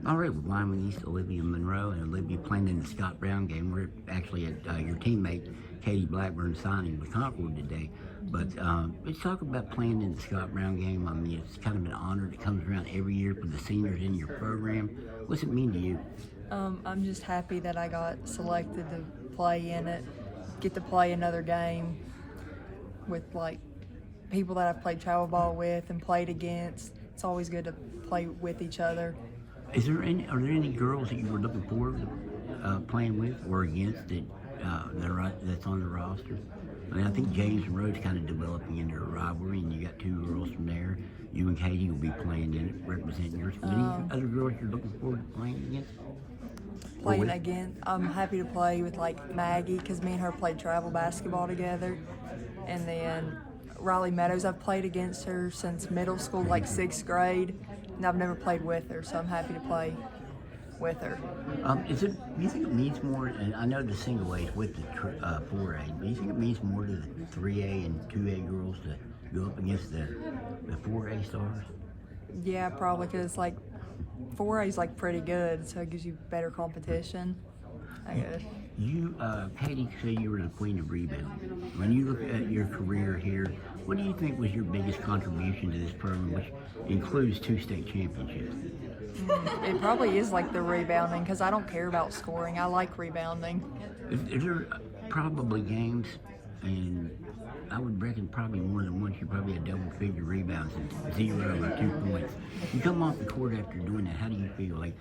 All right, with Wyoming East, Alivia Monroe, and Olivia playing in the Scott Brown game. We're actually at your teammate, Katie Blackburn, signing with Concord today. But let's talk about playing in the Scott Brown game. I mean, it's kind of an honor that comes around every year for the seniors in your program. What's it mean to you? I'm just happy that I got selected to play in it, get to play another game with like people that I've played travel ball with and played against. It's always good to play with each other. Are there any girls that you were looking forward to playing with or against that's on the roster? I mean, I think James Monroe's kind of developing into a rivalry, and you got two girls from there. You and Katie will be playing in it, representing your school. Any other girls you're looking forward to playing against? Playing again, I'm happy to play with like Maggie because me and her played travel basketball together, and then Riley Meadows. I've played against her since middle school, like 6th grade, and I've never played with her, so I'm happy to play with her. Do you think it means more? And I know the single A is with the 4A, but do you think it means more to the 3A and 2A girls to go up against the 4A stars? Yeah, probably because like 4A is like pretty good, so it gives you better competition, I guess. You, Katie, say you were the queen of rebound. When you look at your career here, what do you think was your biggest contribution to this program, which includes 2 state championships? It probably is like the rebounding because I don't care about scoring. I like rebounding. Is there probably games, and I would reckon probably more than once, you probably had double-figure rebounds and 0 or 2 points. You come off the court after doing that, how do you feel? Like,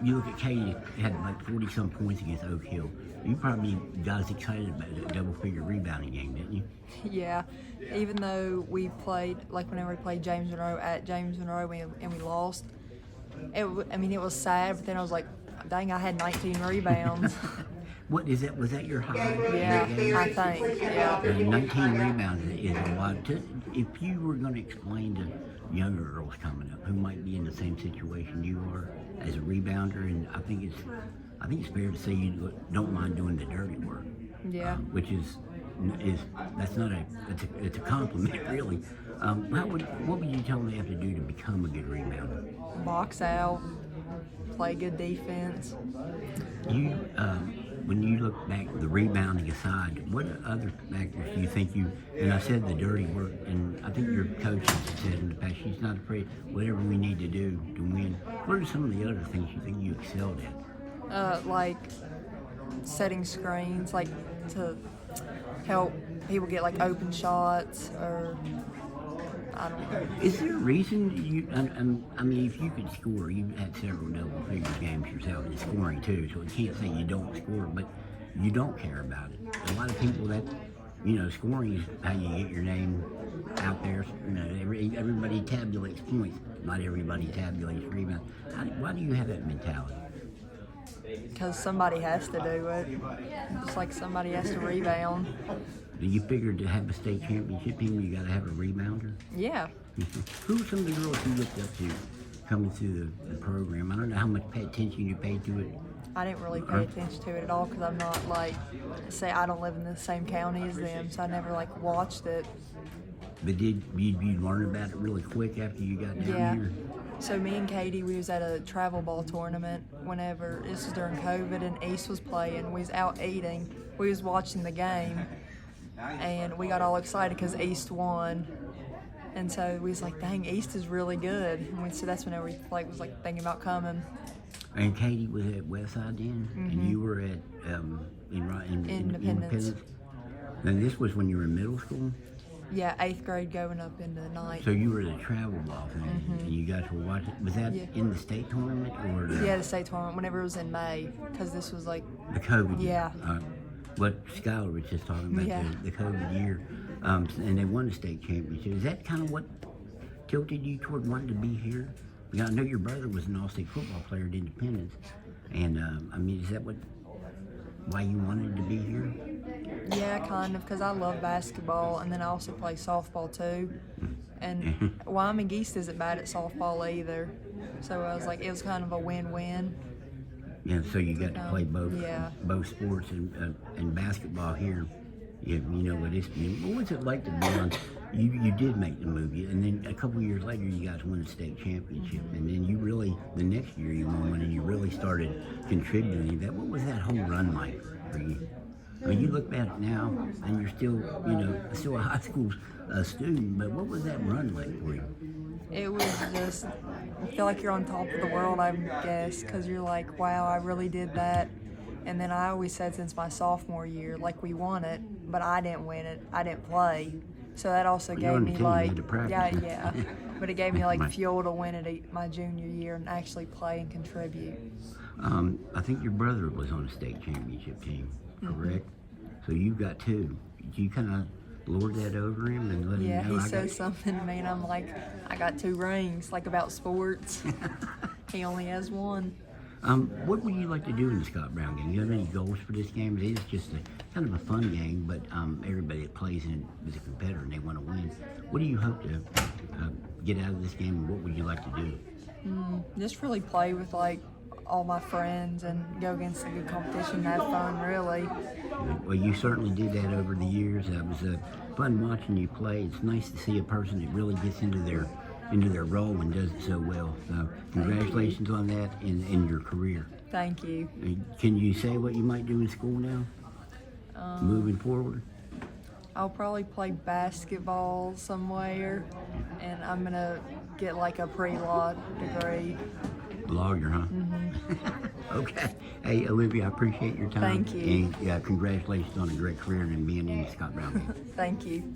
you look at Katie, had like 40-some points against Oak Hill. You probably got as excited about a double-figure rebounding game, didn't you? Yeah, even though we played, like whenever we played James Monroe at James Monroe and we lost, it was sad, but then I was like, dang, I had 19 rebounds. What is that? Was that your high? Yeah, I think. Yeah. 19 rebounds is a lot. If you were going to explain to younger girls coming up who might be in the same situation you are as a rebounder, and I think it's fair to say you don't mind doing the dirty work. Yeah. Which is it's a compliment really. What would you tell them they have to do to become a good rebounder? Box out, play good defense. When you look back, the rebounding aside, what other factors do you think and I said the dirty work, and I think your coach has said in the past, she's not afraid, whatever we need to do to win. What are some of the other things you think you excelled at? Like setting screens, like to help people get like open shots, or I don't know. Is there a reason I mean, if you could score, you've had several double-figure games yourself in scoring too, so you can't say you don't score, but you don't care about it. A lot of people scoring is how you get your name out there. Everybody tabulates points. Not everybody tabulates rebounds. Why do you have that mentality? Because somebody has to do it. Just like somebody has to rebound. Do you figure to have a state championship team, you got to have a rebounder? Yeah. Who are some of the girls you looked up to coming through the program? I don't know how much attention you paid to it. I didn't really pay attention to it at all because I'm not I don't live in the same county as them, so I never watched it. But did you learn about it really quick after you got down here? So me and Katie, we was at a travel ball tournament whenever, this was during COVID, and East was playing. We was out eating. We was watching the game, and we got all excited because East won. And so we was like, dang, East is really good. And so that's whenever we was thinking about coming. And Katie was at Westside then, and you were at Independence. And this was when you were in middle school? Yeah, 8th grade going up into 9th. So you were at a travel ball thing, and you guys were watching. Was that in the state tournament or? Yeah, the state tournament. Whenever it was in May, because this was the COVID. Yeah. What Skylar was just talking about, the COVID year, and they won the state championship. Is that kind of what tilted you toward wanting to be here? Because I know your brother was an all-state football player at Independence, and is that why you wanted to be here? Yeah, kind of, because I love basketball, and then I also play softball too. And Wyoming East isn't bad at softball either, so I was it was kind of a win-win. Yeah, so you got to play both sports and basketball here. You know what it's been. What was it like to be on? You did make the movie, and then a couple years later, you guys won the state championship, and then you really the next year you won one and you really started contributing. What was that whole run like for you? I mean, you look back now and you're still, still a high school student, but what was that run like for you? It was just, I feel like you're on top of the world, I guess, because you're like, wow, I really did that. And then I always said since my sophomore year, like, we won it, but I didn't win it. I didn't play. So that also Well, you're on gave the me team, you like, had to practice. yeah. But it gave me like Right. fuel to win it my junior year and actually play and contribute. I think your brother was on a state championship team, correct? So you've got two. Do you kind of lord that over him and let Yeah, him know? he says something to me, and I'm like, I got 2 rings, like about sports. He only has 1. What would you like to do in the Scott Brown game? Do you have any goals for this game? It is just a kind of a fun game, but everybody that plays in it is a competitor and they want to win. What do you hope to get out of this game, and what would you like to do? Just really play with like all my friends and go against a good competition and have fun, really. Well, you certainly did that over the years. It was fun watching you play. It's nice to see a person that really gets into their role and does it so well. So congratulations on that in your career. Thank you. Can you say what you might do in school now, moving forward? I'll probably play basketball somewhere, and I'm gonna get like a pre-law degree. Lawyer, huh? Okay. Hey, Olivia, I appreciate your time. Thank you. And congratulations on a great career and being in the Scott Brown game. Thank you.